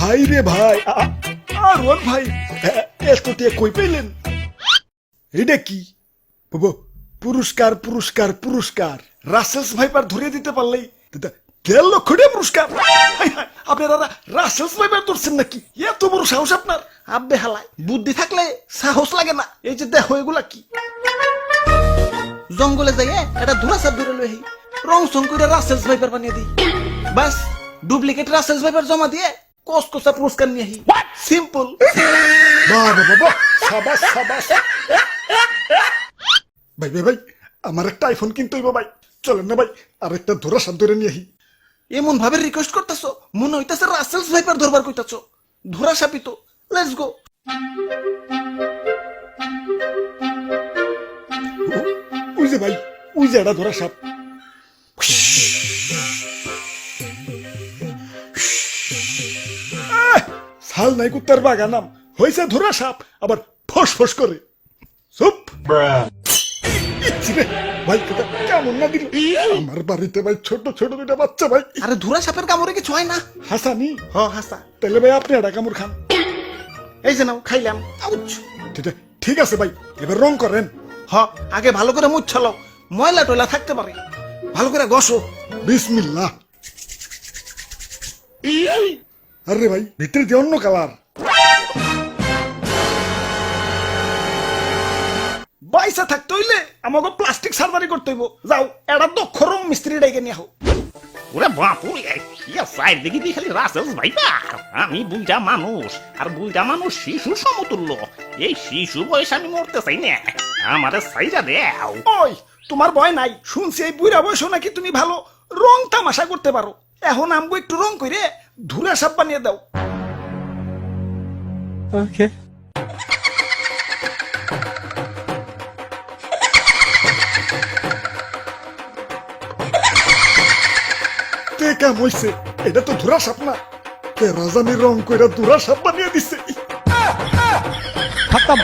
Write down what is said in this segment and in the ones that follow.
ভাই রে ভাই আর ওর ভাই এত টিয়া কই পাইলেন? এটা কি বাবা? পুরস্কার পুরস্কার পুরস্কার রাসেলস ভাইপার ধরিয়ে দিতে পারলেই 1.5 লক্ষ টাকা পুরস্কার। আপনারা রাসেলস ভাইপার ধরছেন নাকি? এত বড় সাহস আপনার? আব্বে হালায়, বুদ্ধি থাকলে সাহস লাগে না? এই যে দেখো এগুলা কি? জঙ্গলে যাই এটা ধুরা সাপ ধরে লই রং সং করে রাসেলস ভাইপার বানিয়ে দিই, বাস ডুপ্লিকেট রাসেলস ভাইপার জমা দিয়ে কসকসা পুরস্কার নিয়ে আহি। সিম্পল। বাহ বাহ বাহ, সাবাস সাবাস। ভাই ভাই ভাই, আমার একটা আইফোন কিনতে হইব ভাই। চলেন না ভাই, আর একটা ধরা সাপ ধরে নিয়ে আহি। এমন ভাবে রিকোয়েস্ট করতেছো মনে হইতাছে রাসেলস ভাইপার ধরবার কইতাছো। ধরা সাপই তো, লেটস গো। ওই যে ভাই, ওই যে একটা ধরা সাপ। সাল নাই কুত্তার বাগানাম হয়েছে ধরা সাপ, আবার ফস ফস করে। চুপ ভাই, কথা কেমন না দিল আমার বাড়িতে ভাই। ছোট ছোট দুটা বাচ্চা ভাই। আরে ধরা সাপের কামড়ে কিছু হয় না। হাসানি হ হাসা। তাহলে ভাই আপনি একটা কামড় খান। এই যে নাও খাইলাম। আউচ। ঠিক আছে ভাই, এবার রং করেন। হ, আগে ভালো করে মুছ ছালাও, ময়লা টয়লা থাকতে পারে। ভালো করে ঘষো। বিসমিল্লাহ। আরে ভাই, ভিতরে দিয়ে অন্য কালার। বাইসা থাকতে হইলে আমাকে প্লাস্টিক সার্জারি করতে হইব। যাও এটা দক্ষ রং মিস্ত্রি ডেকে নিয়ে আহো। ওরে বাপুরে, ইয়া সাইড দেখি দি খালি রাসেলস ভাইপার। আমি বুঝা মানুষ, আর বুঝা মানুষ শিশু সমতুল্য। এই শিশু বয়স আমি মরতে চাই না, আমারে সাইজা দেও। ওই তোমার ভয় নাই? শুনছি এই বুড়া বয়স নাকি তুমি ভালো রং তামাশা করতে পারো। এখন আমগো একটু রং করে ধুলা সাপ বানিয়ে দাও। কে কাম হইছে? এটা তো ধরা সাপ না। কে রাজানি রং কইরা ধরা সাপ বানিয়ে দিছে। खत्म,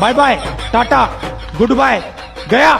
बाय बाय, टाटा, गुड बाय, गया।